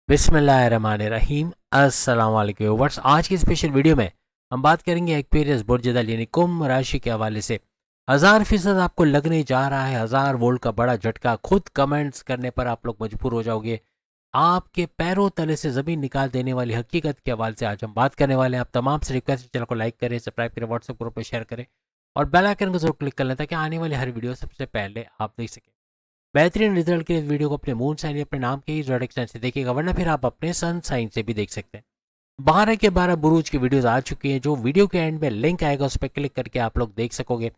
बिस्मिल्लाहिर्रहमानिर्रहीम। अस्सलाम वालेकुम व्यूअर्स। आज की स्पेशल वीडियो में हम बात करेंगे एक्वेरियस बुर्ज यानी कुंभ राशि के हवाले से। 1000% आपको लगने जा रहा है 1000 वोल्ट का बड़ा झटका। खुद कमेंट्स करने पर आप लोग मजबूर हो जाओगे। आपके पैरों तले से ज़मीन निकाल देने वाली हकीकत के हवाले से आज हम बात करने वाले हैं। आप तमाम से रिक्वेस्ट है, चैनल को लाइक करें, सब्सक्राइब करें, व्हाट्सएप ग्रुप में शेयर करें और बेल आइकन को जरूर क्लिक कर लें ताकि आने वाली हर वीडियो सबसे पहले आप देख सकें। बेहतरीन रिजल्ट के लिए इस वीडियो को अपने मून साइन या अपने नाम के ही ज़ोडिएक साइन से देखिएगा, वरना फिर आप अपने सन साइन से भी देख सकते हैं। 12 के 12 बुरूज की वीडियोस आ चुकी हैं, जो वीडियो के एंड में लिंक आएगा उस पर क्लिक करके आप लोग देख सकोगे।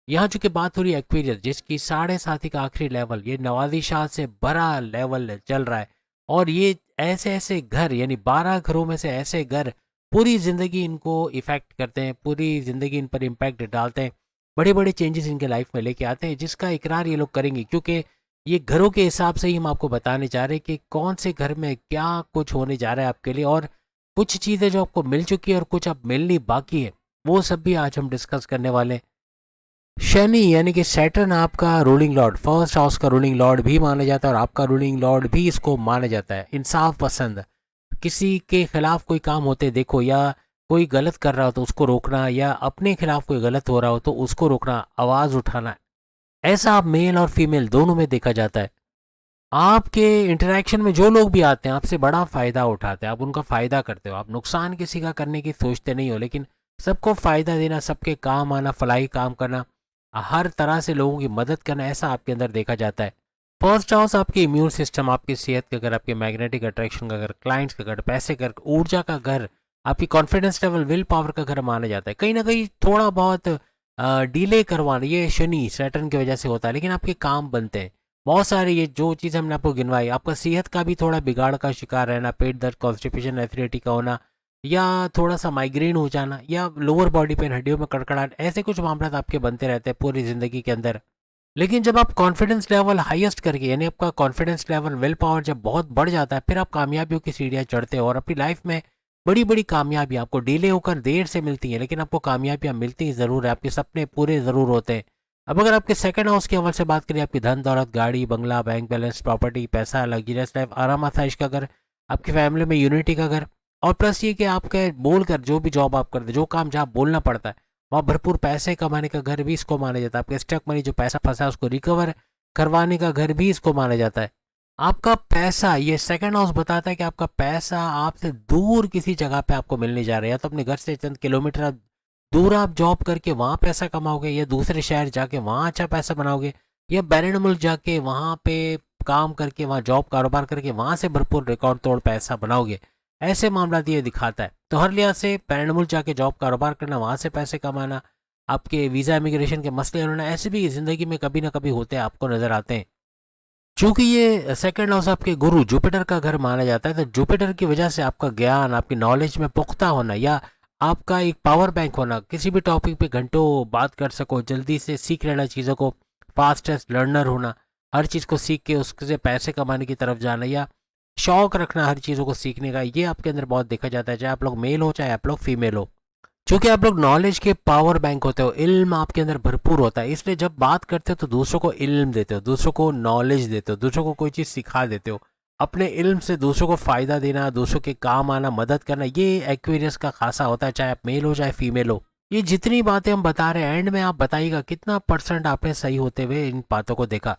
यहाँ चूंकि बात हो रही है एक्वेरियस, जिसकी 7.5 का आखिरी लेवल, ये नवादिशात से बड़ा लेवल चल रहा है। और ये ऐसे ऐसे घर यानी 12 घरों में से ऐसे घर पूरी ज़िंदगी इनको इफ़ेक्ट करते हैं, पूरी ज़िंदगी इन पर इम्पैक्ट डालते हैं, बड़े बड़े चेंजेस इनके लाइफ में लेके आते हैं, जिसका इकरार ये लोग करेंगे। क्योंकि ये घरों के हिसाब से ही हम आपको बताने जा रहे हैं कि कौन से घर में क्या कुछ होने जा रहा है आपके लिए, और कुछ चीज़ें जो आपको मिल चुकी है और कुछ अब मिलनी बाकी है, वो सब भी आज हम डिस्कस करने वाले हैं। शनि यानी कि सैटर्न आपका रूलिंग लॉर्ड, फर्स्ट हाउस का रूलिंग लॉर्ड भी माना जाता है और आपका रूलिंग लॉर्ड भी इसको माना जाता है। इंसाफ पसंद, किसी के खिलाफ कोई काम होते देखो, या कोई गलत कर रहा हो तो उसको रोकना, या अपने खिलाफ कोई गलत हो रहा हो तो उसको रोकना, आवाज़ उठाना, ऐसा आप मेल और फीमेल दोनों में देखा जाता है। आपके इंटरेक्शन में जो लोग भी आते हैं आपसे बड़ा फ़ायदा उठाते हैं, आप उनका फ़ायदा करते हो, आप नुकसान किसी का करने की सोचते नहीं हो, लेकिन सबको फ़ायदा देना, सबके काम आना, फलाई काम करना, हर तरह से लोगों की मदद करना, ऐसा आपके अंदर देखा जाता है। फर्स्ट हाउस आपके इम्यून सिस्टम, आपकी सेहत का घर, आपके मैग्नेटिक अट्रैक्शन का घर, क्लाइंट्स का घर, पैसे का, ऊर्जा का घर, आपकी कॉन्फिडेंस लेवल, विल पावर का घर माना जाता है। कहीं ना कहीं थोड़ा बहुत डिले करवाना ये शनि सैटर्न की वजह से होता है, लेकिन आपके काम बनते हैं। बहुत सारे ये जो चीज़ हमने आपको गिनवाई, आपका सेहत का भी थोड़ा बिगाड़ का शिकार रहना, पेट दर्द, कॉन्स्टिपेशन, एसिडिटी का होना, या थोड़ा सा माइग्रेन हो जाना, या लोअर बॉडी पेन, हड्डियों में कड़कड़ाहट, ऐसे कुछ मामला आपके बनते रहते हैं पूरी ज़िंदगी के अंदर। लेकिन जब आप कॉन्फिडेंस लेवल हाईएस्ट करके, यानी आपका कॉन्फिडेंस लेवल, विल पावर जब बहुत बढ़ जाता है, फिर आप कामयाबियों की सीढ़ियाँ चढ़ते हो और अपनी लाइफ में बड़ी बड़ी कामयाबियाँ आपको डिले होकर देर से मिलती हैं, लेकिन आपको कामयाबियाँ मिलती ही ज़रूर है, आपके सपने पूरे ज़रूर होते हैं। अब अगर आपके सेकंड हाउस के हवाले से बात करें, आपकी धन दौलत, गाड़ी बंगला, बैंक बैलेंस, प्रॉपर्टी, पैसा, लग्जरियस लाइफ, आराम आसाइश का घर, आपकी फैमिली में यूनिटी का घर, और प्लस ये कि आपके बोल कर जो भी जॉब आप करते, जो काम जहाँ बोलना पड़ता है, वहाँ भरपूर पैसे कमाने का घर भी इसको माना जाता है। आपके स्टक मनी, जो पैसा फंसा है उसको रिकवर करवाने का घर भी इसको माना जाता है। आपका पैसा, ये सेकंड हाउस बताता है कि आपका पैसा आपसे दूर किसी जगह पे आपको मिलने जा रहा है, या तो अपने घर से चंद किलोमीटर दूर आप जॉब करके वहाँ पैसा कमाओगे, या दूसरे शहर जाके वहाँ अच्छा पैसा बनाओगे, या बैरून मुल्क जाके वहाँ पे काम करके, वहाँ जॉब कारोबार करके वहाँ से भरपूर रिकॉर्ड तोड़ पैसा बनाओगे। ऐसे मामला ये दिखाता है। तो हर लिहाज से बैरून मुल्क जाके जॉब कारोबार करना, वहाँ से पैसे कमाना, आपके वीज़ा इमिग्रेशन के मसले होना, ऐसे भी ज़िंदगी में कभी ना कभी होते हैं, आपको नज़र आते हैं। चूंकि ये सेकंड हाउस आपके गुरु जुपिटर का घर माना जाता है, तो जुपिटर की वजह से आपका ज्ञान, आपकी नॉलेज में पुख्ता होना, या आपका एक पावर बैंक होना, किसी भी टॉपिक पे घंटों बात कर सको, जल्दी से सीख लेना चीज़ों को, फास्टेस्ट लर्नर होना, हर चीज़ को सीख के उससे पैसे कमाने की तरफ जाना, या शौक रखना हर चीज़ों को सीखने का, ये आपके अंदर बहुत देखा जाता है, चाहे आप लोग मेल हो चाहे आप लोग फीमेल हो। चूंकि आप लोग नॉलेज के पावर बैंक होते हो, इल्म आपके अंदर भरपूर होता है, इसलिए जब बात करते हो तो दूसरों को इल्म देते हो, दूसरों को नॉलेज देते हो, दूसरों को कोई चीज़ सिखा देते हो। अपने इल्म से दूसरों को फ़ायदा देना, दूसरों के काम आना, मदद करना, ये एक्वेरियस का खासा होता है, चाहे आप मेल हो चाहे फीमेल हो। ये जितनी बातें हम बता रहे हैं, एंड में आप बताइएगा कितना परसेंट आपने सही होते हुए इन बातों को देखा।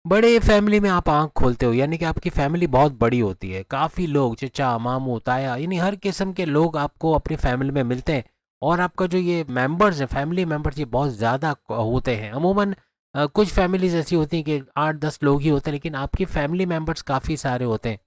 बड़े फैमिली में आप आंख खोलते हो, यानी कि आपकी फैमिली बहुत बड़ी होती है, काफ़ी लोग, चचा मामू ताया, यानी हर किस्म के लोग आपको अपनी फैमिली में मिलते हैं। और आपका जो ये मेंबर्स है, फैमिली मेंबर्स, ये बहुत ज़्यादा होते हैं। अमूमन कुछ फैमिलीज ऐसी होती हैं कि 8-10 लोग ही होते हैं, लेकिन आपकी फैमिली मेंबर्स काफ़ी सारे होते हैं।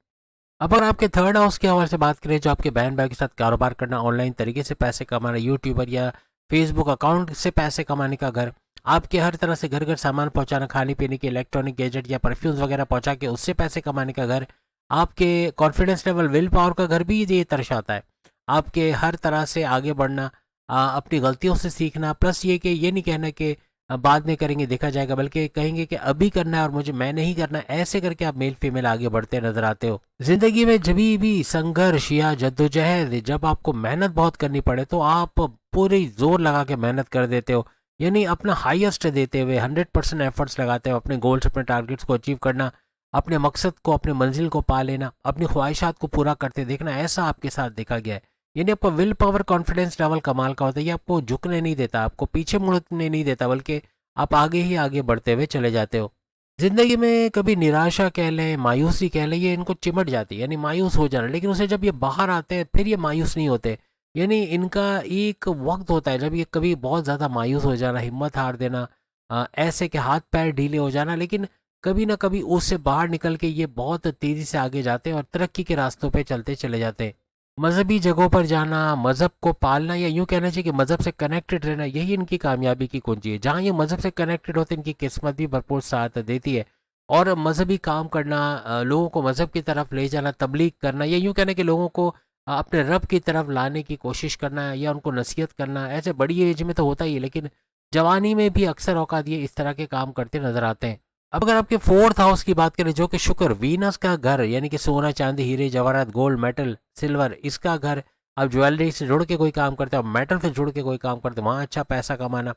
अब अगर आपके थर्ड हाउस के हवाले से बात करें, जो आपके बहन भाई के साथ कारोबार करना, ऑनलाइन तरीके से पैसे कमाना, यूट्यूबर या फेसबुक अकाउंट से पैसे कमाने का घर, आपके हर तरह से घर घर सामान पहुंचाना, खाने पीने के इलेक्ट्रॉनिक गैजेट या परफ्यूम्स वगैरह पहुंचा के उससे पैसे कमाने का घर, आपके कॉन्फिडेंस लेवल, विल पावर का घर भी ये दर्शाता है। आपके हर तरह से आगे बढ़ना, अपनी गलतियों से सीखना, प्लस ये कि ये नहीं कहना कि बाद में करेंगे देखा जाएगा, बल्कि कहेंगे कि अभी करना है और मुझे मैं नहीं करना, ऐसे करके आप मेल फीमेल आगे बढ़ते नजर आते हो। जिंदगी में जब भी संघर्ष या जद्दोजहद, जब आपको मेहनत बहुत करनी पड़े, तो आप पूरी जोर लगा के मेहनत कर देते हो, यानी अपना हाईएस्ट देते हुए 100% एफर्ट्स लगाते हो अपने गोल्स, अपने टारगेट्स को अचीव करना, अपने मकसद को, अपने मंजिल को पा लेना, अपनी ख्वाहिशात को पूरा करते देखना, ऐसा आपके साथ देखा गया है। यानी आपका विल पावर, कॉन्फिडेंस लेवल कमाल का होता है। ये आपको झुकने नहीं देता, आपको पीछे मुड़ने नहीं देता, बल्कि आप आगे ही आगे बढ़ते हुए चले जाते हो। जिंदगी में कभी निराशा कह लें, मायूसी कह लें, ये इनको चिमट जाती है, यानी मायूस हो जाना। लेकिन उसे जब ये बाहर आते हैं फिर ये मायूस नहीं होते। यानी इनका एक वक्त होता है जब ये कभी बहुत ज़्यादा मायूस हो जाना, हिम्मत हार देना, ऐसे कि हाथ पैर ढीले हो जाना। लेकिन कभी ना कभी उससे बाहर निकल के ये बहुत तेज़ी से आगे जाते हैं और तरक्की के रास्तों पे चलते चले जाते हैं। मजहबी जगहों पर जाना, मज़हब को पालना, या यूँ कहना चाहिए कि मज़हब से कनेक्टेड रहना, यही इनकी कामयाबी की कुंजी है। जहाँ ये मज़हब से कनेक्टेड होते हैं, इनकी किस्मत भी भरपूर साथ देती है। और मजहबी काम करना, लोगों को मज़हब की तरफ ले जाना, तबलीग करना, या यूँ कहना कि लोगों को अपने रब की तरफ लाने की कोशिश करना या उनको नसीहत करना, ऐसे बड़ी एज में तो होता ही है, लेकिन जवानी में भी अक्सर औकात ये इस तरह के काम करते नजर आते हैं। अब अगर आपके फोर्थ हाउस की बात करें, जो कि शुक्र, वीनस का घर, यानी कि सोना चांदी हीरे जवाहरात, गोल्ड मेटल सिल्वर, इसका घर। आप ज्वेलरी से जुड़ के कोई काम करते हो, मेटल से जुड़ के कोई काम करते हो, वहाँ अच्छा पैसा कमाना।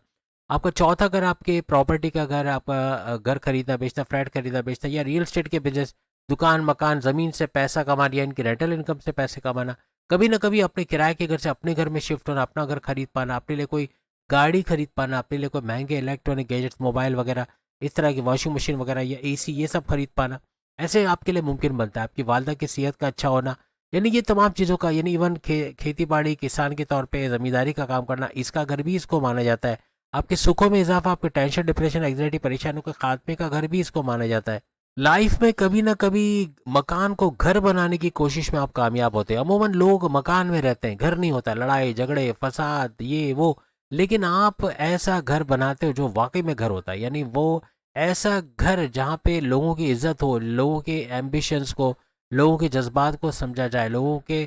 आपका चौथा घर आपके प्रॉपर्टी का घर, आपका घर खरीदना बेचना, फ्लैट खरीदना बेचना, या रियल स्टेट के बिजनेस, दुकान मकान ज़मीन से पैसा कमाना, या इनकी रेंटल इनकम से पैसे कमाना। कभी ना कभी अपने किराए के घर से अपने घर में शिफ्ट होना, अपना घर खरीद पाना, अपने लिए कोई गाड़ी खरीद पाना, अपने लिए कोई महंगे इलेक्ट्रॉनिक गैजेट्स, मोबाइल वगैरह, इस तरह की वॉशिंग मशीन वगैरह या एसी, ये सब खरीद पाना, ऐसे आपके लिए मुमकिन बनता है। आपकी वालदा की सेहत का अच्छा होना, यानी ये तमाम चीज़ों का, यानी इवन खेती बाड़ी, किसान के तौर पे ज़मींदारी का काम करना, इसका घर भी इसको माना जाता है। आपके सुखों में इजाफा, आपके टेंशन, डिप्रेशन, एंग्जाइटी, परेशानियों के खात्मे का घर भी इसको माना जाता है। लाइफ में कभी ना कभी मकान को घर बनाने की कोशिश में आप कामयाब होते हैं। अमूमन लोग मकान में रहते हैं, घर नहीं होता, लड़ाई झगड़े फसाद ये वो। लेकिन आप ऐसा घर बनाते हो जो वाकई में घर होता है, यानी वो ऐसा घर जहाँ पे लोगों की इज्जत हो, लोगों के एम्बिशंस को, लोगों के जज्बात को समझा जाए, लोगों के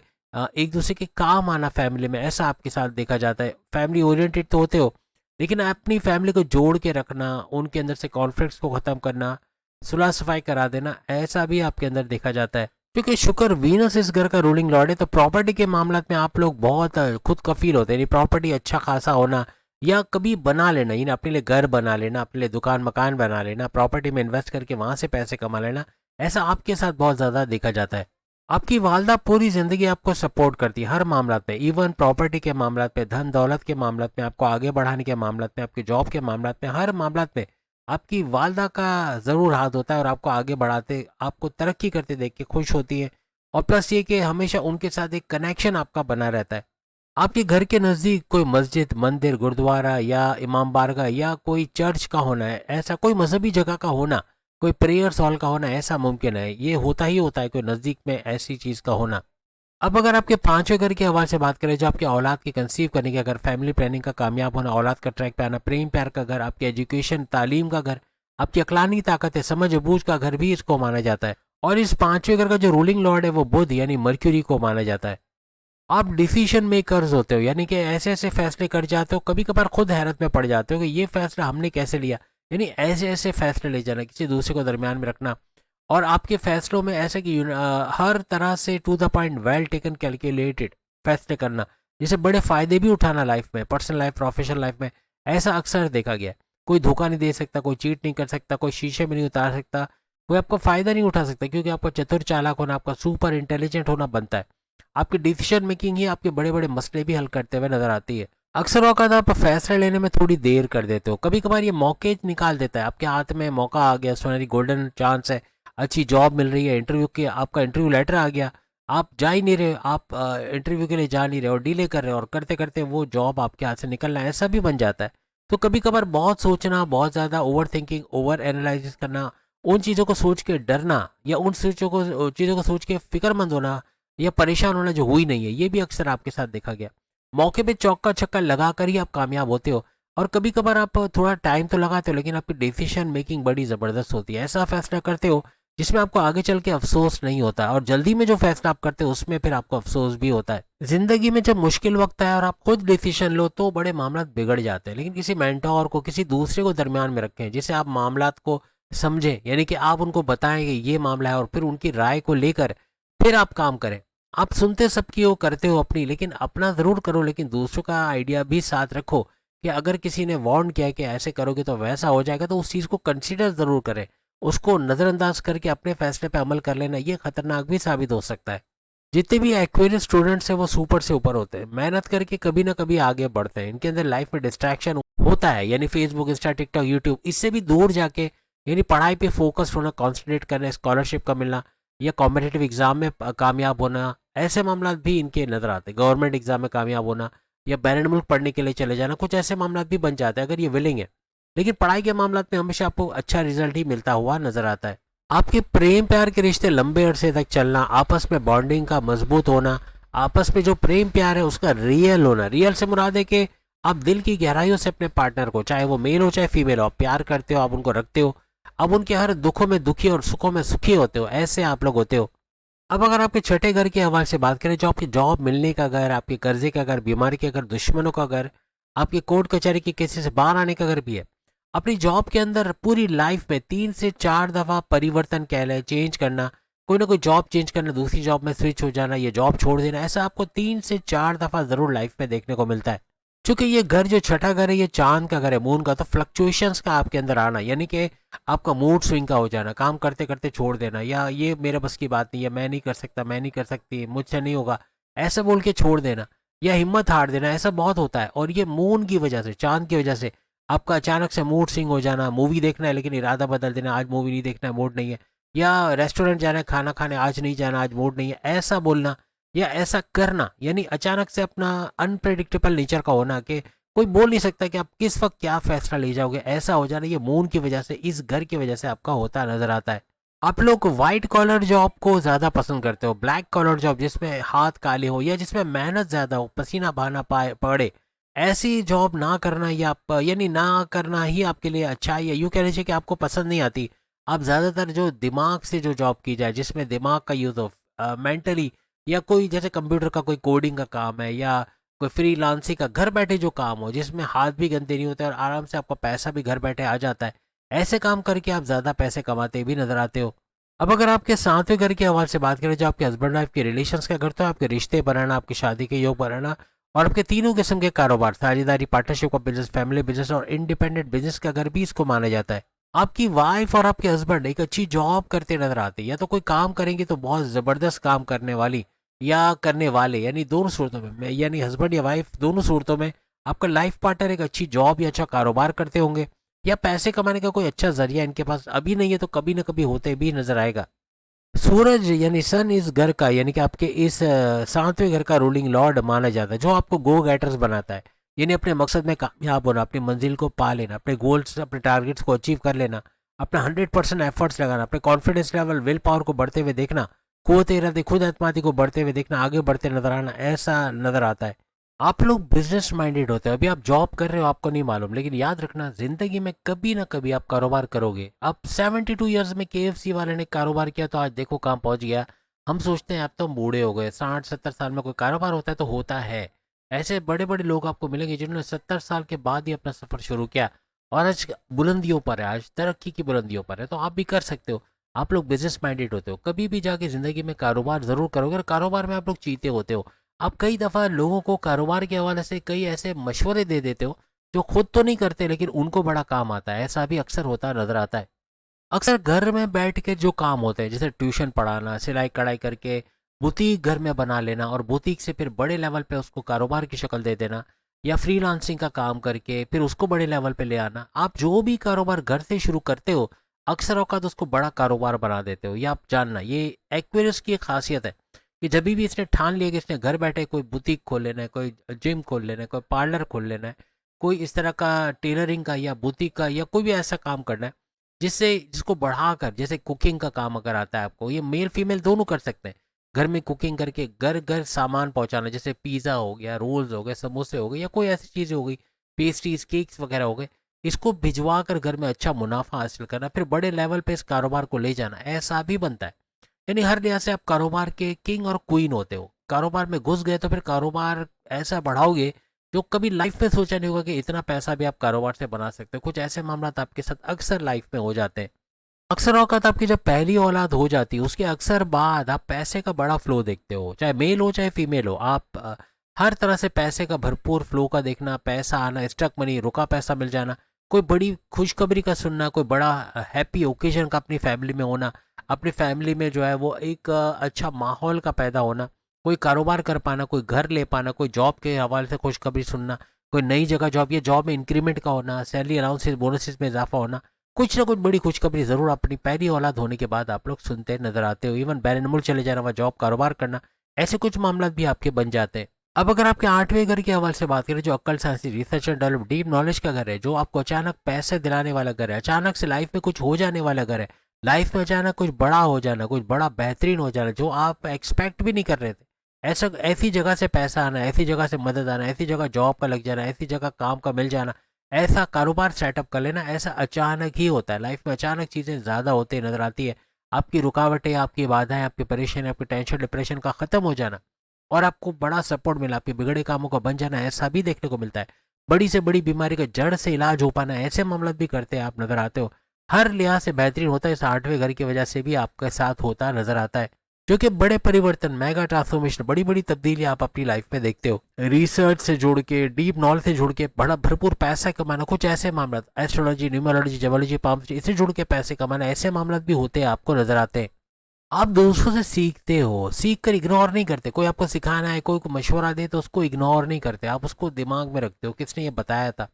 एक दूसरे के काम आना फैमिली में, ऐसा आपके साथ देखा जाता है। फैमिली ओरिएंटेड तो होते हो, लेकिन अपनी फैमिली को जोड़ के रखना, उनके अंदर से कॉन्फ्लिक्ट्स को ख़त्म करना, सुलह सफाई करा देना, ऐसा भी आपके अंदर देखा जाता है। क्योंकि शुक्र वीनस इस घर का रूलिंग लॉर्ड है, तो प्रॉपर्टी के मामला में आप लोग बहुत खुद कफील होते हैं। यानी प्रॉपर्टी अच्छा खासा होना, या कभी बना लेना, यानी अपने लिए घर बना लेना, अपने लिए दुकान मकान बना लेना, प्रॉपर्टी में इन्वेस्ट करके वहां से पैसे कमा लेना, ऐसा आपके साथ बहुत ज़्यादा देखा जाता है। आपकी वालदा पूरी ज़िंदगी आपको सपोर्ट करती है हर मामला में, इवन प्रॉपर्टी के मामला में, धन दौलत के मामला में, आपको आगे बढ़ाने के मामला में, आपकी जॉब के मामला में, हर मामला में आपकी वालदा का ज़रूर हाथ होता है और आपको आगे बढ़ाते, आपको तरक्की करते देख के खुश होती है। और प्लस ये कि हमेशा उनके साथ एक कनेक्शन आपका बना रहता है। आपके घर के नज़दीक कोई मस्जिद, मंदिर, गुरुद्वारा या इमाम बारगाह या कोई चर्च का होना है, ऐसा कोई मजहबी जगह का होना, कोई प्रेयर्स हॉल का होना, ऐसा मुमकिन है। ये होता ही होता है कोई नज़दीक में ऐसी चीज़ का होना। अब अगर आपके पांचवें घर के हवाले से बात करें, जो आपके औलाद की कंसीव करने का घर, फैमिली प्लानिंग का कामयाब होना, औलाद का ट्रैक पे आना, प्रेम प्यार का घर, आपकी एजुकेशन तालीम का घर, आपकी अकलानी ताकत है, समझ बूझ का घर भी इसको माना जाता है। और इस पांचवें घर का जो रूलिंग लॉर्ड है वो बुध यानी मर्क्यूरी को माना जाता है। आप डिसीजन मेकर्स होते हो, यानी कि ऐसे ऐसे फैसले कर जाते हो, कभी कभार खुद हैरत में पड़ जाते हो कि ये फैसला हमने कैसे लिया। यानी ऐसे ऐसे फैसले ले जाना, किसी दूसरे को दरमियान में रखना, और आपके फैसलों में ऐसे कि हर तरह से to the point, well taken, calculated फैसले करना, जिसे बड़े फायदे भी उठाना लाइफ में, पर्सनल लाइफ, प्रोफेशनल लाइफ में, ऐसा अक्सर देखा गया है। कोई धोखा नहीं दे सकता, कोई चीट नहीं कर सकता, कोई शीशे में नहीं उतार सकता, कोई आपका फायदा नहीं उठा सकता, क्योंकि आपका चतुर चालाक होना, आपका सुपर इंटेलिजेंट होना बनता है। आपकी डिसीजन मेकिंग ही आपके बड़े बड़े मसले भी हल करते हुए नजर आती है। अक्सर औकात आप फैसले लेने में थोड़ी देर कर देते हो, कभी कभार ये मौके निकाल देता है, आपके हाथ में मौका आ गया, सोनेरी गोल्डन चांस है, अच्छी जॉब मिल रही है, इंटरव्यू के आपका इंटरव्यू लेटर आ गया, आप जा ही नहीं रहे, आप इंटरव्यू के लिए जा नहीं रहे और डिले कर रहे हो, और करते करते वो जॉब आपके हाथ से निकलना, ऐसा भी बन जाता है। तो कभी कभार बहुत सोचना, बहुत ज़्यादा ओवर थिंकिंग, ओवर एनालिसिस करना, उन चीज़ों को सोच के डरना, या उन चीज़ों को सोच के फिक्रमंद होना या परेशान होना जो हुई नहीं है, ये भी अक्सर आपके साथ देखा गया। मौके पे चौका छक्का लगा कर ही आप कामयाब होते हो। और कभी कभार आप थोड़ा टाइम तो लगाते हो, लेकिन आपकी डिसीजन मेकिंग बड़ी ज़बरदस्त होती है। ऐसा फैसला करते हो जिसमें आपको आगे चल के अफसोस नहीं होता, और जल्दी में जो फैसला आप करते हो उसमें फिर आपको अफसोस भी होता है। जिंदगी में जब मुश्किल वक्त आए और आप खुद डिसीजन लो तो बड़े मामला बिगड़ जाते हैं, लेकिन किसी मेंटोर को, किसी दूसरे को दरमियान में रखें, जिसे आप मामला को समझें, यानी कि आप उनको बताएं कि ये मामला है, और फिर उनकी राय को लेकर फिर आप काम करें। आप सुनते सबकी हो, करते हो अपनी, लेकिन अपना ज़रूर करो, लेकिन दूसरों का आइडिया भी साथ रखो कि अगर किसी ने वार्न किया कि ऐसे करोगे तो वैसा हो जाएगा, तो उस चीज़ को कंसिडर ज़रूर करें, उसको नज़रअंदाज करके अपने फैसले पे अमल कर लेना, ये खतरनाक भी साबित हो सकता है। जितने भी एक्वेरियस स्टूडेंट्स हैं वो सुपर से ऊपर होते हैं, मेहनत करके कभी ना कभी आगे बढ़ते हैं। इनके अंदर लाइफ में डिस्ट्रैक्शन होता है, यानी फेसबुक, इंस्टा, टिकटॉक, यूट्यूब, इससे भी दूर जाके यानी पढ़ाई पे फोकस होना, कॉन्सेंट्रेट करना, स्कॉलरशिप का मिलना या कॉम्पिटेटिव एग्जाम में कामयाब होना, ऐसे मामला भी इनके नजर आते हैं। गवर्नमेंट एग्जाम में कामयाब होना या बैरन मुल्क पढ़ने के लिए चले जाना, कुछ ऐसे मामला भी बन जाते हैं अगर ये विलिंग है। लेकिन पढ़ाई के मामला में हमेशा आपको अच्छा रिजल्ट ही मिलता हुआ नजर आता है। आपके प्रेम प्यार के रिश्ते लंबे अरसे तक चलना, आपस में बॉन्डिंग का मजबूत होना, आपस में जो प्रेम प्यार है उसका रियल होना। रियल से मुराद है कि आप दिल की गहराइयों से अपने पार्टनर को, चाहे वो मेल हो चाहे फीमेल हो, आप प्यार करते हो, आप उनको रखते हो, अब उनके हर दुखों में दुखी और सुखों में सुखी होते हो, ऐसे आप लोग होते हो। अब अगर आपके छठे घर के हवाले से बात करें, जो आपकी जॉब मिलने का घर, आपके कर्जे का घर, बीमारी का घर, दुश्मनों का घर, आपके कोर्ट कचहरी के केसेस से बाहर आने का घर भी है। अपनी जॉब के अंदर पूरी लाइफ में 3 से 4 दफा परिवर्तन कह लें, चेंज करना, कोई ना कोई जॉब चेंज करना, दूसरी जॉब में स्विच हो जाना, ये जॉब छोड़ देना, ऐसा आपको 3 से 4 दफा जरूर लाइफ में देखने को मिलता है। क्योंकि ये घर जो छठा घर है, ये चांद का घर है, मून का, तो फ्लक्चुएशंस का आपके अंदर आना, यानी कि आपका मूड स्विंग का हो जाना, काम करते करते छोड़ देना, या ये मेरे बस की बात नहीं है, मैं नहीं कर सकता, मैं नहीं कर सकती, मुझसे नहीं होगा, ऐसा बोल के छोड़ देना या हिम्मत हार देना, ऐसा बहुत होता है। और ये मून की वजह से, चांद की वजह से आपका अचानक से मूड स्विंग हो जाना, मूवी देखना है लेकिन इरादा बदल देना, आज मूवी नहीं देखना है, मूड नहीं है, या रेस्टोरेंट जाना है खाना खाने, आज नहीं जाना, आज मूड नहीं है, ऐसा बोलना या ऐसा करना, यानी अचानक से अपना अनप्रेडिक्टेबल नेचर का होना कि कोई बोल नहीं सकता कि आप किस वक्त क्या फैसला ले जाओगे, ऐसा हो जाना, ये मून की वजह से, इस घर की वजह से आपका होता नजर आता है। आप लोग व्हाइट कॉलर जॉब को ज्यादा पसंद करते हो, ब्लैक कॉलर जॉब जिसमें हाथ काले हो या जिसमें मेहनत ज्यादा हो, पसीना बहाना पाए पड़े, ऐसी जॉब ना करना, या आप यानी ना करना ही आपके लिए अच्छा है, या यूँ कह लीजिए कि आपको पसंद नहीं आती। आप ज़्यादातर जो दिमाग से जो जॉब की जाए, जिसमें दिमाग का यूज़ हो, मेंटली, या कोई जैसे कंप्यूटर का कोई कोडिंग का काम है, या कोई फ्रीलांसिंग का घर बैठे जो काम हो, जिसमें हाथ भी गंदे नहीं होते और आराम से आपका पैसा भी घर बैठे आ जाता है, ऐसे काम करके आप ज़्यादा पैसे कमाते भी नजर आते हो। अब अगर आपके सातवें घर के हवाले से बात करें, जो आपके हस्बैंड वाइफ के रिलेशंस का घर, तो आपके रिश्ते बनाना, आपकी शादी के योग बनाना, और आपके तीनों किस्म के कारोबार, साझेदारी, पार्टनरशिप का बिजनेस, फैमिली बिजनेस और इंडिपेंडेंट बिजनेस का घर भी इसको माना जाता है। आपकी वाइफ और आपके हस्बैंड एक अच्छी जॉब करते नजर आते हैं, या तो कोई काम करेंगे तो बहुत ज़बरदस्त काम करने वाली या करने वाले, यानी दोनों सूरतों में, यानी हस्बैंड या वाइफ दोनों सूरतों में आपका लाइफ पार्टनर एक अच्छी जॉब या अच्छा कारोबार करते होंगे, या पैसे कमाने का कोई अच्छा जरिया इनके पास अभी नहीं है तो कभी ना कभी होते भी नजर आएगा। सूरज यानी सन इस घर का, यानी कि आपके इस सातवें घर का रूलिंग लॉर्ड माना जाता है, जो आपको गो गेटर्स बनाता है, यानी अपने मकसद में कामयाब होना, अपनी मंजिल को पा लेना, अपने गोल्स, अपने टारगेट्स को अचीव कर लेना, अपना 100% एफर्ट्स लगाना, अपने कॉन्फिडेंस लेवल, विल पावर को बढ़ते हुए देखना, कुव्वत इरादे, खुद एतमादी को बढ़ते हुए देखना, आगे बढ़ते नजर आना, ऐसा नजर आता है। आप लोग बिजनेस माइंडेड होते हो, अभी आप जॉब कर रहे हो आपको नहीं मालूम, लेकिन याद रखना जिंदगी में कभी ना कभी आप कारोबार करोगे। अब 72 ईयर्स में KFC वाले ने कारोबार किया तो आज देखो कहाँ पहुंच गया। हम सोचते हैं अब तो हम बूढ़े हो गए, 60-70 साल में कोई कारोबार होता है तो होता है। ऐसे बड़े बड़े लोग आपको मिलेंगे जिन्होंने 70 साल के बाद ही अपना सफर शुरू किया और आज बुलंदियों पर है, आज तरक्की की बुलंदियों पर है, तो आप भी कर सकते हो। आप लोग बिजनेस माइंडेड होते हो, कभी भी जाके जिंदगी में कारोबार जरूर करोगे, और कारोबार में आप लोग जीते होते हो। आप कई दफ़ा लोगों को कारोबार के हवाले से कई ऐसे मशवरे दे देते हो जो खुद तो नहीं करते लेकिन उनको बड़ा काम आता है, ऐसा भी अक्सर होता नजर आता है। अक्सर घर में बैठ के जो काम होते हैं, जैसे ट्यूशन पढ़ाना, सिलाई कढ़ाई करके बुटीक घर में बना लेना, और बुटीक से फिर बड़े लेवल पे उसको कारोबार की शक्ल दे देना, या फ्रीलांसिंग का काम करके फिर उसको बड़े लेवल पे ले आना, आप जो भी कारोबार घर से शुरू करते हो अक्सर औकात उसको बड़ा कारोबार बना देते हो। ये आप जानना, ये एक्वेरियस की एक खासियत है कि जब भी इसने ठान लिया कि इसने घर बैठे कोई बुटीक खोल लेना है, कोई जिम खोल लेना है, कोई पार्लर खोल लेना है, कोई इस तरह का टेलरिंग का या बुटीक का या कोई भी ऐसा काम करना है जिससे जिसको बढ़ाकर, जैसे कुकिंग का काम अगर आता है आपको, ये मेल फीमेल दोनों कर सकते हैं, घर में कुकिंग करके घर घर सामान पहुंचाना, जैसे पिज़्ज़ा हो गया, रोल्स हो गए, समोसे हो गए, या कोई ऐसी चीज़ें हो गई, पेस्ट्रीज, केक्स वगैरह हो गए, इसको भिजवा कर घर में अच्छा मुनाफा हासिल करना, फिर बड़े लेवल पे इस कारोबार को ले जाना, ऐसा भी बनता है। यानी हर लिहाज से आप कारोबार के किंग और क्वीन होते हो। कारोबार में घुस गए तो फिर कारोबार ऐसा बढ़ाओगे जो कभी लाइफ में सोचा नहीं होगा कि इतना पैसा भी आप कारोबार से बना सकते हो। कुछ ऐसे मामला आपके साथ अक्सर लाइफ में हो जाते हैं। अक्सर औकात आपकी जब पहली औलाद हो जाती है उसके अक्सर बाद आप पैसे का बड़ा फ्लो देखते हो, चाहे मेल हो चाहे फीमेल हो। आप हर तरह से पैसे का भरपूर फ्लो का देखना, पैसा आना, स्टक मनी, रुका पैसा मिल जाना, कोई बड़ी खुशखबरी का सुनना, कोई बड़ा हैप्पी ओकेजन का अपनी फैमिली में होना, अपनी फैमिली में जो है वो एक अच्छा माहौल का पैदा होना, कोई कारोबार कर पाना, कोई घर ले पाना, कोई जॉब के हवाले से खुशखबरी सुनना, कोई नई जगह जॉब या जॉब में इंक्रीमेंट का होना, सैलरी अलाउंसेस बोनसेस में इजाफा होना, कुछ ना कुछ बड़ी खुशखबरी ज़रूर अपनी पहली औलाद होने के बाद आप लोग सुनते नजर आते हो। इवन बैरन मुल्क चले जाना, वहाँ जॉब कारोबार करना, ऐसे कुछ मामला भी आपके बन जाते हैं। अब अगर आपके 8वें घर के हवाले से बात करें, जो अक्ल science research and develop deep knowledge का घर है, जो आपको अचानक पैसे दिलाने वाला घर है, अचानक से लाइफ में कुछ हो जाने वाला घर है, लाइफ में अचानक कुछ बड़ा हो जाना, कुछ बड़ा बेहतरीन हो जाना जो आप एक्सपेक्ट भी नहीं कर रहे थे, ऐसा ऐसी जगह से पैसा आना, ऐसी जगह से मदद आना, ऐसी जगह जॉब का लग जाना, ऐसी जगह काम का मिल जाना, ऐसा कारोबार सेटअप कर लेना, ऐसा अचानक ही होता है। लाइफ में अचानक चीज़ें ज़्यादा होती नजर आती है। आपकी रुकावटें, आपकी बाधाएं, आपकी परेशानी, आपकी टेंशन डिप्रेशन का ख़त्म हो जाना और आपको बड़ा सपोर्ट मिला, आपके बिगड़े कामों का बन जाना, ऐसा भी देखने को मिलता है। बड़ी से बड़ी बीमारी का जड़ से इलाज हो पाना, ऐसे मामला भी करते हैं आप नजर आते हो। हर लिहाज से बेहतरीन होता है। इस 8वें घर की वजह से भी आपके साथ होता नजर आता है, जो कि बड़े परिवर्तन, मेगा ट्रांसफॉर्मेशन, बड़ी बड़ी तब्दीली आप अपनी लाइफ में देखते हो। रिसर्च से जुड़ के, डीप नॉलेज से जुड़ के बड़ा भरपूर पैसा कमाना, कुछ ऐसे मामला, एस्ट्रोलॉजी, न्यूमरोलॉजी, जेवोलॉजी, पाम्पलॉजी, इससे जुड़ के पैसे कमाना, ऐसे मामला भी होते हैं, आपको नजर आते हैं। आप दूसरों से सीखते हो, सीख कर इग्नोर नहीं करते। कोई आपको सिखाना है, कोई को मशवरा दे तो उसको इग्नोर नहीं करते, आप उसको दिमाग में रखते हो, किसने ये बताया था,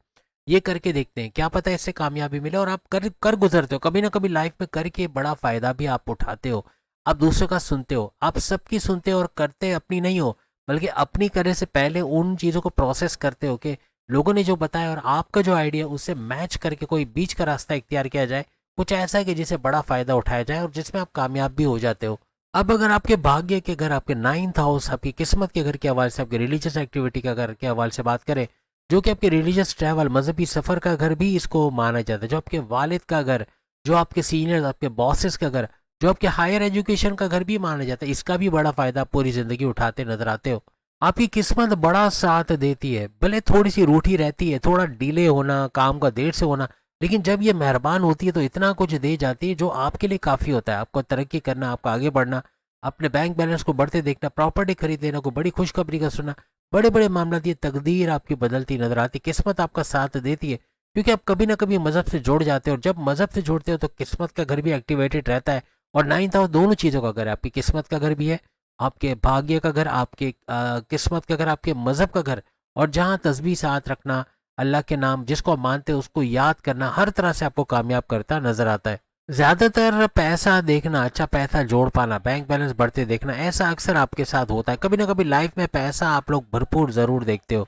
ये करके देखते हैं, क्या पता इससे कामयाबी मिले, और आप कर कर गुजरते हो। कभी ना कभी लाइफ में करके बड़ा फायदा भी आप उठाते हो। आप दूसरों का सुनते हो, आप सबकी सुनते हो और करते अपनी नहीं हो, बल्कि अपनी करने से पहले उन चीज़ों को प्रोसेस करते हो कि लोगों ने जो बताया और आपका जो आइडिया, उससे मैच करके कोई बीच का रास्ता इख्तियार किया जाए, कुछ ऐसा है कि जिसे बड़ा फायदा उठाया जाए और जिसमें आप कामयाब भी हो जाते हो। अब अगर आपके भाग्य के घर, आपके 9th हाउस, आपकी किस्मत के घर के हवाले से, आपके रिलीजियस एक्टिविटी का घर के हवाले से बात करें, जो कि आपके रिलीजियस ट्रैवल, मजहबी सफ़र का घर भी इसको माना जाता है, जो आपके वालिद का घर, जो आपके सीनियर्स, आपके बॉसेस का घर, जो आपके हायर एजुकेशन का घर भी माना जाता है, इसका भी बड़ा फायदा आप पूरी ज़िंदगी उठाते नजर आते हो। आपकी किस्मत बड़ा साथ देती है, भले थोड़ी सी रूठी रहती है, थोड़ा डिले होना, काम का देर से होना, लेकिन जब ये मेहरबान होती है तो इतना कुछ दे जाती है जो आपके लिए काफ़ी होता है। आपको तरक्की करना, आपका आगे बढ़ना, अपने बैंक बैलेंस को बढ़ते देखना, प्रॉपर्टी खरीद लेना, कोई बड़ी खुशखबरी का सुनना, बड़े बड़े मामला, ये तकदीर आपकी बदलती नजर आती, किस्मत आपका साथ देती है, क्योंकि आप कभी ना कभी मजहब से जुड़ जाते हो, और जब मजहब से जुड़ते हो तो किस्मत का घर भी एक्टिवेटेड रहता है। और 9th हाउस दोनों चीज़ों का घर है, आपकी किस्मत का घर भी है, आपके भाग्य का घर, आपके किस्मत का घर, आपके मजहब का घर। और जहाँ तस्बीह साथ रखना, अल्लाह के नाम जिसको आप मानते हो उसको याद करना, हर तरह से आपको कामयाब करता नजर आता है। ज्यादातर पैसा देखना, अच्छा पैसा जोड़ पाना, बैंक बैलेंस बढ़ते देखना, ऐसा अक्सर आपके साथ होता है। कभी ना कभी लाइफ में पैसा आप लोग भरपूर जरूर देखते हो।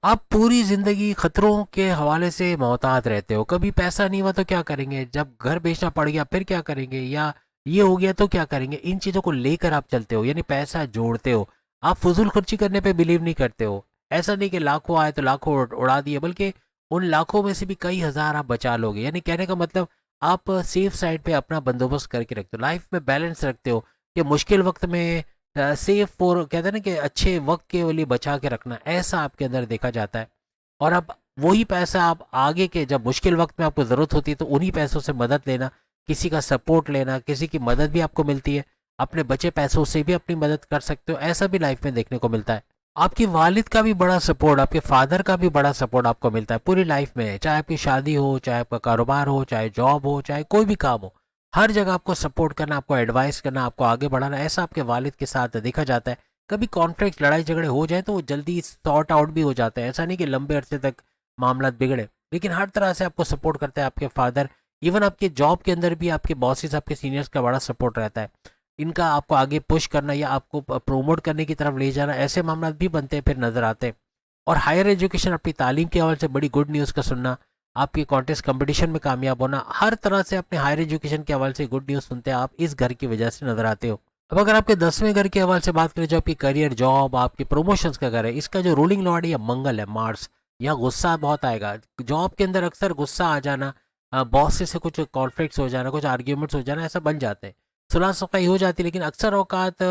आप पूरी जिंदगी खतरों के हवाले से मोहतात रहते हो। कभी पैसा नहीं हुआ तो क्या करेंगे, जब घर बेचना पड़ गया फिर क्या करेंगे, या ये हो गया तो क्या करेंगे, इन चीज़ों को लेकर आप चलते हो, यानी पैसा जोड़ते हो। आप फजूल खर्ची करने पे बिलीव नहीं करते हो। ऐसा नहीं कि लाखों आए तो लाखों उड़ा दिए, बल्कि उन लाखों में से भी कई हज़ार आप बचा लोगे। यानी कहने का मतलब, आप सेफ साइड पे अपना बंदोबस्त करके रखते हो, लाइफ में बैलेंस रखते हो कि मुश्किल वक्त में सेफ फॉर, कहते हैं ना कि अच्छे वक्त के लिए बचा के रखना, ऐसा आपके अंदर देखा जाता है। और अब वही पैसा आप आगे के जब मुश्किल वक्त में आपको ज़रूरत होती है तो उन्हीं पैसों से मदद लेना, किसी का सपोर्ट लेना, किसी की मदद भी आपको मिलती है, अपने बचे पैसों से भी अपनी मदद कर सकते हो, ऐसा भी लाइफ में देखने को मिलता है। आपकी वालिद का भी बड़ा सपोर्ट, आपके फादर का भी बड़ा सपोर्ट आपको मिलता है पूरी लाइफ में, चाहे आपकी शादी हो, चाहे आपका कारोबार हो, चाहे जॉब हो, चाहे कोई भी काम हो, हर जगह आपको सपोर्ट करना, आपको एडवाइस करना, आपको आगे बढ़ाना, ऐसा आपके वालिद के साथ देखा जाता है। कभी कॉन्फ्लिक्ट, लड़ाई झगड़े हो जाए तो वो जल्दी सॉर्ट आउट भी हो जाता है, ऐसा नहीं कि लंबे अरसे तक मामला बिगड़े, लेकिन हर तरह से आपको सपोर्ट करता है आपके फादर। इवन आपके जॉब के अंदर भी आपके बॉसेस, आपके सीनियर्स का बड़ा सपोर्ट रहता है। इनका आपको आगे पुश करना या आपको प्रोमोट करने की तरफ ले जाना, ऐसे मामला भी बनते हैं फिर नजर आते हैं। और हायर एजुकेशन, अपनी तालीम के हवाले से बड़ी गुड न्यूज़ का सुनना, आपकी कॉन्टेस्ट कंपटीशन में कामयाब होना, हर तरह से अपने हायर एजुकेशन के हवाले से गुड न्यूज़ सुनते हैं आप, इस घर की वजह से नजर आते हो। अब अगर आपके 10वें घर के हवाले से बात करें, जो आपकी करियर, जॉब, आपके प्रमोशंस का घर है, इसका जो रूलिंग लॉर्ड है मंगल है, मार्स, यहाँ गुस्सा बहुत आएगा। जॉब के अंदर अक्सर गुस्सा आ जाना, बॉस से कुछ कॉन्फ्लिक्ट्स हो जाना, कुछ आर्ग्यूमेंट्स हो जाना, ऐसा बन जाते हैं। सुलह सफाई हो जाती है, लेकिन अक्सर औकात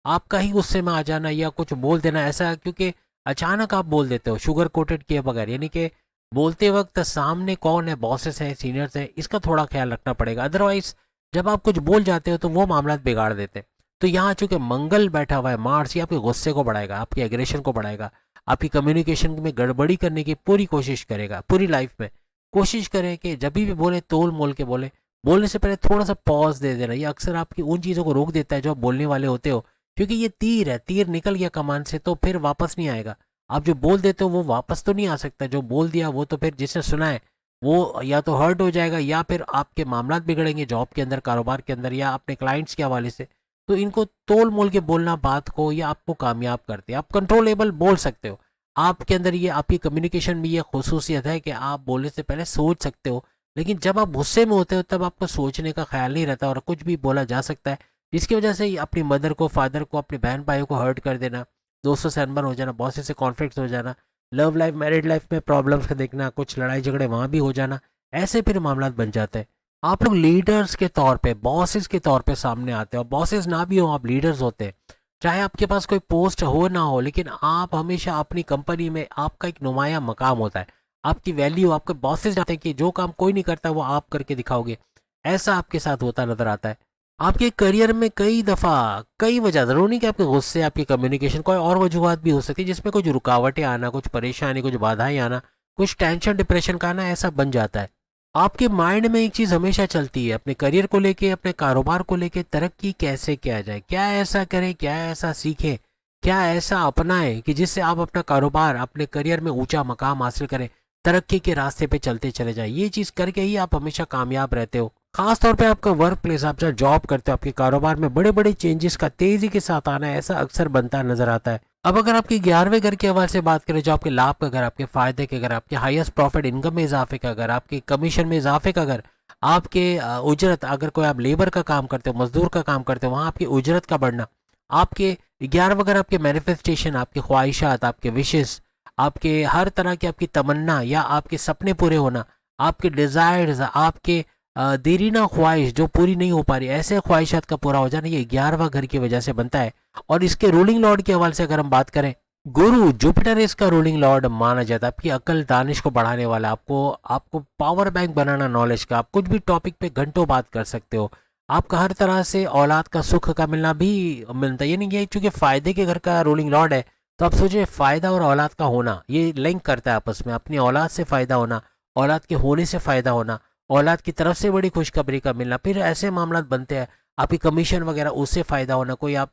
आपका ही गुस्से में आ जाना या कुछ बोल देना, ऐसा क्योंकि अचानक आप बोल देते हो शुगर कोटेड किए बगैर, यानी कि बोलते वक्त सामने कौन है, बॉसेस हैं, सीनियर्स हैं, इसका थोड़ा ख्याल रखना पड़ेगा। अदरवाइज जब आप कुछ बोल जाते हो तो वो मामला बिगाड़ देते हैं। तो यहाँ चूंकि मंगल बैठा हुआ है, मार्स, ये आपके गुस्से को बढ़ाएगा, आपकी एग्रेशन को बढ़ाएगा, आपकी कम्युनिकेशन में गड़बड़ी करने की पूरी कोशिश करेगा पूरी लाइफ में। कोशिश करें कि जब भी बोले तोल मोल के बोले, बोलने से पहले थोड़ा सा पॉज दे देना। ये अक्सर आपकी उन चीज़ों को रोक देता है जो आप बोलने वाले होते हो, क्योंकि ये तीर है, तीर निकल गया कमान से तो फिर वापस नहीं आएगा। आप जो बोल देते हो वो वापस तो नहीं आ सकता, जो बोल दिया वो तो फिर जिसने सुना है वो या तो हर्ट हो जाएगा या फिर आपके मामला बिगड़ेंगे जॉब के अंदर, कारोबार के अंदर या अपने क्लाइंट्स के हवाले से। तो इनको तोल मोल के बोलना बात को या आपको कामयाब करते हैं। आप कंट्रोलेबल बोल सकते हो, आपके अंदर ये आपकी कम्युनिकेशन में ये खसूसियत है कि आप बोलने से पहले सोच सकते हो। लेकिन जब आप गुस्से में होते हो तब आपको सोचने का ख्याल नहीं रहता और कुछ भी बोला जा सकता है, जिसकी वजह से अपनी मदर को, फादर को, अपने बहन भाइयों को हर्ट कर देना, दोस्तों से अनबन हो जाना, बॉस से कॉन्फ्लिक्ट हो जाना, लव लाइफ, मैरिड लाइफ में प्रॉब्लम्स का देखना, कुछ लड़ाई झगड़े वहाँ भी हो जाना, ऐसे फिर मामला बन जाते हैं। आप लोग लीडर्स के तौर पे, बॉसेस के तौर पे सामने आते हो। बॉसेस ना भी हो, आप लीडर्स होते हैं। चाहे आपके पास कोई पोस्ट हो ना हो, लेकिन आप हमेशा अपनी कंपनी में आपका एक नुमाया मकाम होता है। आपकी वैल्यू, आपके बॉसेस चाहते हैं कि जो काम कोई नहीं करता वो आप करके दिखाओगे। ऐसा आपके साथ होता नजर आता है। आपके करियर में कई दफ़ा, कई वजह, ज़रूर नहीं कि आपके गुस्से, आपकी कम्युनिकेशन, कोई और वजूहत भी हो सकती है जिसमें कुछ रुकावटें आना, कुछ परेशानी, कुछ बाधाएं आना, कुछ टेंशन, डिप्रेशन का आना, ऐसा बन जाता है। आपके माइंड में एक चीज़ हमेशा चलती है अपने करियर को लेके, अपने कारोबार को लेके, तरक्की कैसे किया जाए, क्या ऐसा करें, क्या ऐसा सीखें, क्या ऐसा अपनाएं कि जिससे आप अपना कारोबार, अपने करियर में ऊंचा मकाम हासिल करें, तरक्की के रास्ते पे चलते चले जाए। ये चीज़ करके ही आप हमेशा कामयाब रहते हो। खास तौर पे आपका वर्क प्लेस, आप जहाँ जॉब करते हो, आपके कारोबार में बड़े बड़े चेंजेस का तेजी के साथ आना, ऐसा अक्सर बनता नजर आता है। अब अगर आपकी 11वें घर के हवाले से बात करें, जो आपके लाभ का घर, आपके फायदे के घर, आपके हाईएस्ट प्रॉफिट, इनकम में इजाफे का घर, आपके कमीशन में इजाफे का घर, आपके उजरत, अगर कोई आप लेबर का काम करते हो, मजदूर का काम करते हो, वहाँ आपकी उजरत का बढ़ना, आपके 11वां घर आपके मैनिफेस्टेशन, आपके ख्वाहिशात, आपके विशेष, आपके हर तरह की आपकी तमन्ना या आपके सपने पूरे होना, आपके डिज़ायर्स, आपके देरीना ख्वाहिश जो पूरी नहीं हो पा रही, ऐसे ख्वाहिशात का पूरा हो जाना, ये 11वां घर की वजह से बनता है। और इसके रूलिंग लॉर्ड के हवाले से अगर हम बात करें, गुरु जुपिटर इसका रूलिंग लॉर्ड माना जाता है। आपकी अकल, दानिश को बढ़ाने वाला, आपको आपको पावर बैंक बनाना नॉलेज का। आप कुछ भी टॉपिक पे घंटों बात कर सकते हो। आपका हर तरह से औलाद का सुख का मिलना भी मिलता है। ये नहीं कि चूंकि फायदे के घर का रूलिंग लॉर्ड है तो आप सोचिए फ़ायदा और औलाद का होना ये लिंक करता है आपस में। अपनी औलाद से फ़ायदा होना, औलाद के होने से फ़ायदा होना, औलाद की तरफ से बड़ी खुशखबरी का मिलना, फिर ऐसे मामला बनते हैं। आपकी कमीशन वगैरह उससे फ़ायदा होना, कोई आप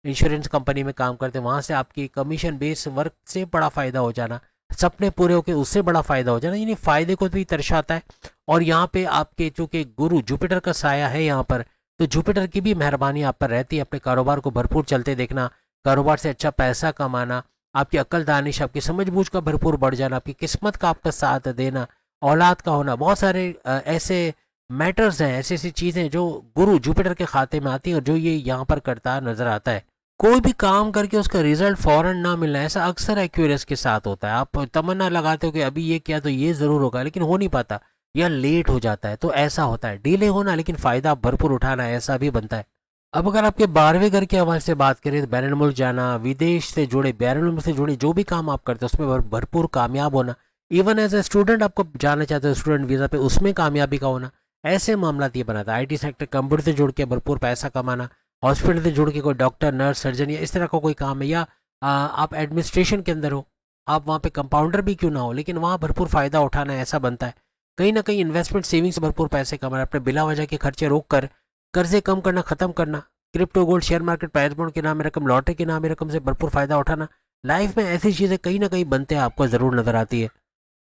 इंश्योरेंस कंपनी में काम करते हैं, वहाँ से आपकी कमीशन बेस वर्क से बड़ा फ़ायदा हो जाना, सपने पूरे होकर उससे बड़ा फ़ायदा हो जाना, यानी फ़ायदे को भी दर्शाता है। और यहाँ पे आपके चूँकि गुरु जुपिटर का साया है यहाँ पर, तो जुपिटर की भी मेहरबानी आप पर रहती है। अपने कारोबार को भरपूर चलते देखना, कारोबार से अच्छा पैसा कमाना, आपकी अक्ल, दानिश, आपकी समझ-बूझ का भरपूर बढ़ जाना, आपकी किस्मत का आपका साथ देना, औलाद का होना, बहुत सारे ऐसे मैटर्स हैं, ऐसी ऐसी चीज़ें जो गुरु जुपिटर के खाते में आती हैं और जो ये यहाँ पर करता नजर आता है। कोई भी काम करके उसका रिजल्ट फौरन ना मिलना, ऐसा अक्सर एक्यूरेस के साथ होता है। आप तमन्ना लगाते हो कि अभी ये किया तो ये ज़रूर होगा, लेकिन हो नहीं पाता या लेट हो जाता है, तो ऐसा होता है। डिले होना लेकिन फ़ायदा भरपूर उठाना, ऐसा भी बनता है। अब अगर आपके 12वें घर के हवाले से बात करें तो बैरून मुल्क जाना, विदेश से जुड़े, बैरून मुल्क से जुड़े जो भी काम आप करते हो उसमें भरपूर कामयाब होना, इवन एज ए स्टूडेंट आपको जाना चाहते हो स्टूडेंट वीज़ा पे, उसमें कामयाबी का होना, ऐसे मामला ये बनाता है। आईटी सेक्टर, कंप्यूटर से जुड़ के भरपूर पैसा कमाना, हॉस्पिटल से जुड़ के कोई डॉक्टर, नर्स, सर्जन या इस तरह का कोई काम है, या आप एडमिनिस्ट्रेशन के अंदर हो, आप वहाँ पे कंपाउंडर भी क्यों ना हो, लेकिन वहाँ भरपूर फ़ायदा उठाना, ऐसा बनता है। कहीं ना कहीं इन्वेस्टमेंट, सेविंग से भरपूर पैसे कमाना, अपने बिला वजह के खर्चे रोक कर कर्जे कम करना, ख़त्म करना, crypto, gold, share market, price bond के नाम में रकम, लॉटरी के नाम में रकम से भरपूर फ़ायदा उठाना, लाइफ में ऐसी चीज़ें कहीं ना कहीं बनते हैं, आपको ज़रूर नज़र आती है।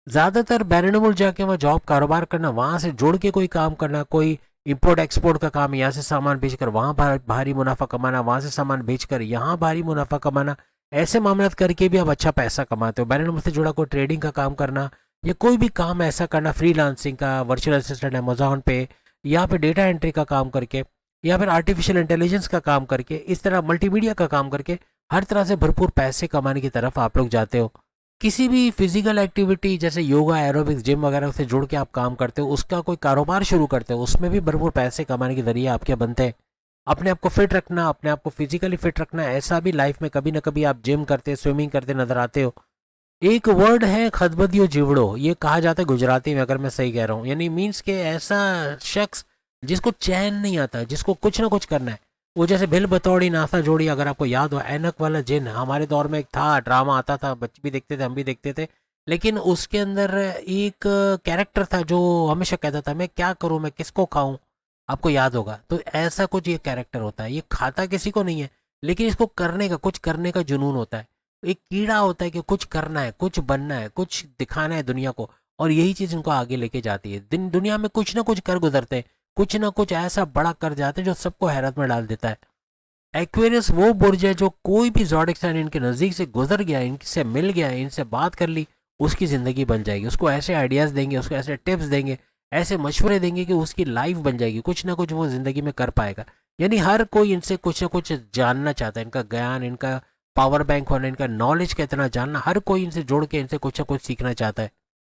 ज़्यादातर बैरून मुल्क जाके वहाँ जॉब, कारोबार करना, वहाँ से जुड़ के कोई काम करना, कोई इंपोर्ट एक्सपोर्ट का काम, यहाँ से सामान बेचकर वहाँ भारी मुनाफा कमाना, वहाँ से सामान बेचकर यहाँ भारी मुनाफा कमाना, ऐसे मामला करके भी आप अच्छा पैसा कमाते हो। बैरून मुल्क से जुड़ा कोई ट्रेडिंग का काम करना या कोई भी काम ऐसा करना, फ्रीलांसिंग का, वर्चुअल असिस्टेंट अमेजोन पे, या फिर डेटा एंट्री का काम करके, या फिर आर्टिफिशियल इंटेलिजेंस का काम करके, इस तरह मल्टीमीडिया का काम करके हर तरह से भरपूर पैसे कमाने की तरफ आप लोग जाते हो। किसी भी फिजिकल एक्टिविटी जैसे योगा, एरोबिक्स, जिम वगैरह से जुड़ के आप काम करते हो, उसका कोई कारोबार शुरू करते हो, उसमें भी भरपूर पैसे कमाने के जरिए आपके बनते हैं। अपने आप को फिट रखना, अपने आप को फिजिकली फिट रखना, ऐसा भी लाइफ में कभी ना कभी आप जिम करते, स्विमिंग करते नजर आते हो। एक वर्ड है खदबदियो जीवड़ो, ये कहा जाता है गुजराती में, अगर मैं सही कह रहा हूँ, यानी मीन्स के ऐसा शख्स जिसको चैन नहीं आता, जिसको कुछ ना कुछ करना है। वो जैसे भिल बतौड़ी नासा जोड़ी, अगर आपको याद हो, ऐनक वाला जिन हमारे दौर में एक था, ड्रामा आता था, बच्चे भी देखते थे, हम भी देखते थे, लेकिन उसके अंदर एक कैरेक्टर था जो हमेशा कहता था मैं क्या करूं, मैं किसको खाऊं। आपको याद होगा, तो ऐसा कुछ ये कैरेक्टर होता है। ये खाता किसी को नहीं है, लेकिन इसको करने का, कुछ करने का जुनून होता है। एक कीड़ा होता है कि कुछ करना है, कुछ बनना है, कुछ दिखाना है दुनिया को, और यही चीज इनको आगे लेके जाती है। दिन दुनिया में कुछ ना कुछ कर गुजरते हैं, कुछ ना कुछ ऐसा बड़ा कर जाते हैं जो सबको हैरत में डाल देता है। एक्वेरियस वो बुर्ज है जो कोई भी ज़ोडिक साइन इनके नज़दीक से गुजर गया, इनसे मिल गया, इनसे बात कर ली, उसकी ज़िंदगी बन जाएगी। उसको ऐसे आइडियाज़ देंगे, उसको ऐसे टिप्स देंगे, ऐसे मशवरे देंगे कि उसकी लाइफ बन जाएगी, कुछ ना कुछ वो ज़िंदगी में कर पाएगा। यानी हर कोई इनसे कुछ ना कुछ जानना चाहता है। इनका ज्ञान, इनका पावर बैंक होना, इनका नॉलेज कितना जानना, हर कोई इनसे जुड़ के इनसे कुछ ना कुछ सीखना चाहता है।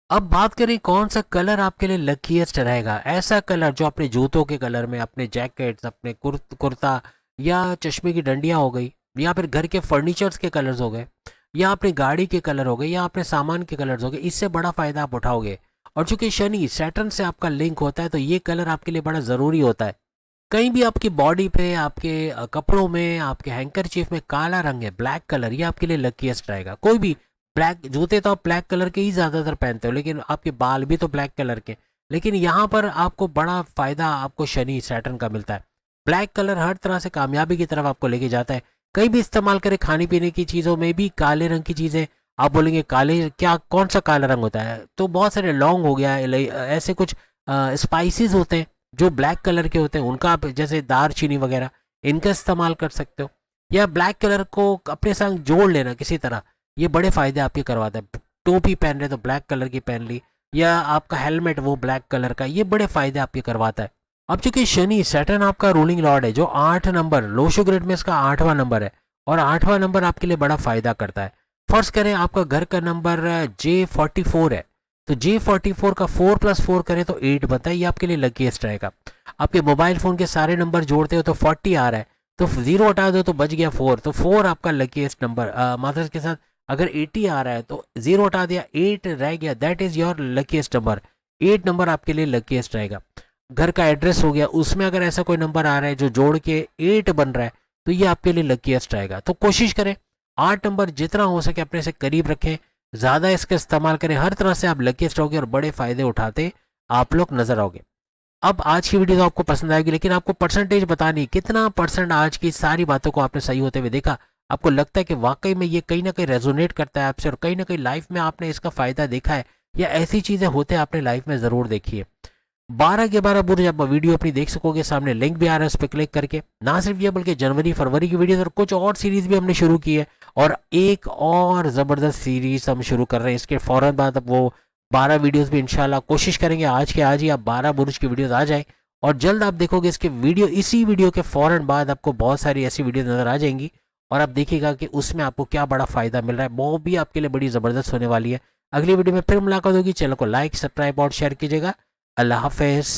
अब बात करें कौन सा कलर आपके लिए लकीएस्ट रहेगा। ऐसा कलर जो अपने जूतों के कलर में, अपने जैकेट्स, अपने कुर्ता या चश्मे की डंडियाँ हो गई, या फिर घर के फर्नीचर्स के कलर्स हो गए, या अपनी गाड़ी के कलर हो गए, या अपने सामान के कलर्स हो गए, इससे बड़ा फ़ायदा आप उठाओगे। और चूंकि शनि सैटर्न से आपका लिंक होता है, तो ये कलर आपके लिए बड़ा ज़रूरी होता है। कहीं भी आपकी बॉडी पे, आपके कपड़ों में, आपके हैंकरचीफ में काला रंग है, ब्लैक कलर, ये आपके लिए लकीएस्ट रहेगा। कोई भी ब्लैक जूते तो आप ब्लैक कलर के ही ज़्यादातर पहनते हो, लेकिन आपके बाल भी तो ब्लैक कलर के, लेकिन यहाँ पर आपको बड़ा फ़ायदा आपको शनि सैटर्न का मिलता है। ब्लैक कलर हर तरह से कामयाबी की तरफ आपको लेके जाता है। कहीं भी इस्तेमाल करें, खाने पीने की चीज़ों में भी काले रंग की चीज़ें। आप बोलेंगे काले क्या, कौन सा काला रंग होता है, तो बहुत सारे लौंग हो गया, ऐसे कुछ स्पाइसेस होते हैं जो ब्लैक कलर के होते हैं, उनका आप जैसे दार चीनी वगैरह, इनका इस्तेमाल कर सकते हो। या ब्लैक कलर को अपने संग जोड़ लेना किसी तरह, ये बड़े फ़ायदे आपके करवाता है। टोपी पहन रहे तो ब्लैक कलर की पहन ली, या आपका हेलमेट वो ब्लैक कलर का, ये बड़े फ़ायदे आपके करवाता है। अब चूंकि शनि सैटर्न आपका रूलिंग लॉर्ड है, जो 8 नंबर लोशो ग्रेड में इसका 8वां नंबर है, और 8वां नंबर आपके लिए बड़ा फ़ायदा करता है। फर्स्ट करें आपका घर का नंबर J44 है, तो J44 का 4+4 करें तो 8 बनता है, ये आपके लिए लकीएस्ट रहेगा। आपके मोबाइल फ़ोन के सारे नंबर जोड़ते हो तो 40 आ रहा है, तो 0 हटा दो तो बच गया 4, तो 4 आपका लकीएस्ट नंबर। माथर्स के साथ अगर 80 आ रहा है तो 0 हटा दिया, 8 रह गया, that is your luckiest number. 8 number आपके लिए लकीएस्ट रहेगा। घर का एड्रेस हो गया, उसमें अगर ऐसा कोई नंबर आ रहा है जो जोड़ के 8 बन रहा है, तो ये आपके लिए लकीएस्ट रहेगा। तो कोशिश करें 8 नंबर जितना हो सके अपने से करीब रखें, ज़्यादा इसका इस्तेमाल करें, हर तरह से आप लकीएस्ट रहोगे और बड़े फ़ायदे उठाते आप लोग नजर आओगे। अब आज की वीडियो तो आपको पसंद आएगी, लेकिन आपको परसेंटेज बतानी, कितना परसेंट आज की सारी बातों को आपने सही होते हुए देखा। आपको लगता है कि वाकई में ये कहीं ना कहीं रेजोनेट करता है आपसे, और कहीं ना कहीं लाइफ में आपने इसका फ़ायदा देखा है, या ऐसी चीज़ें होते हैं आपने लाइफ में ज़रूर देखी है। 12 के 12 बुर्ज आप वीडियो अपनी देख सकोगे, सामने लिंक भी आ रहा है, उस पर क्लिक करके। ना सिर्फ ये बल्कि जनवरी फरवरी की वीडियो और कुछ और सीरीज भी हमने शुरू की है, और एक और ज़बरदस्त सीरीज हम शुरू कर रहे हैं इसके फ़ौरन बाद। अब वो 12 वीडियोस भी इंशाल्लाह कोशिश करेंगे आज के आज ही आप 12 बुर्ज की वीडियोस आ जाए, और जल्द आप देखोगे इसके वीडियो, इसी वीडियो के फ़ौरन बाद आपको बहुत सारी ऐसी वीडियो नज़र आ जाएंगी, और आप देखिएगा कि उसमें आपको क्या बड़ा फ़ायदा मिल रहा है, वो भी आपके लिए बड़ी ज़बरदस्त होने वाली है। अगली वीडियो में फिर मुलाकात होगी। चैनल को लाइक, सब्सक्राइब और शेयर कीजिएगा। अल्लाह हाफिज़।